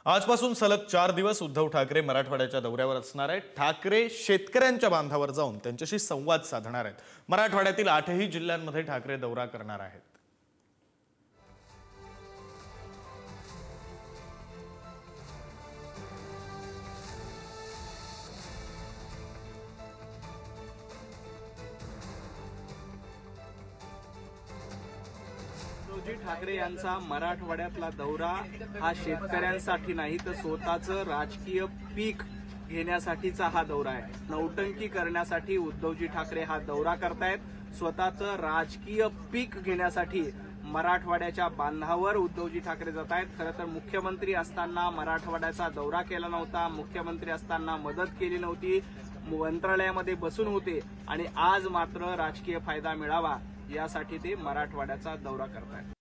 आजपासून सलग 4 दिवस उद्धव ठाकरे मराठवाड्याच्या दौऱ्यावर असणार आहेत। ठाकरे शेतकऱ्यांच्या बांधावर जाऊन त्यांच्याशी संवाद साधणार आहेत। मराठवाड्यातील 8ही जिल्ह्यांमध्ये ठाकरे दौरा करणार आहेत। उद्धवजी ठाकरे यांचा मराठवाड्यातला दौरा हा शेतकऱ्यांसाठी नाही तर स्वतःचं राजकीय पीक घेण्यासाठीचा हा दौरा आहे। नौटंकी करण्यासाठी उद्धवजी ठाकरे हा दौरा करतायत। स्वतःचं राजकीय पीक घेण्यासाठी मराठवाड्याच्या बांधावर उद्धवजी ठाकरे जात आहेत। खरं तर मुख्यमंत्री असताना मराठवाड्याचा दौरा केला नव्हता, मुख्यमंत्री असताना मदत केली नव्हती, मंत्रालयामध्ये बसून होते आणि आज मात्र राजकीय फायदा मिळावा यासाठी ते मराठवाड्याचा दौरा करतायत।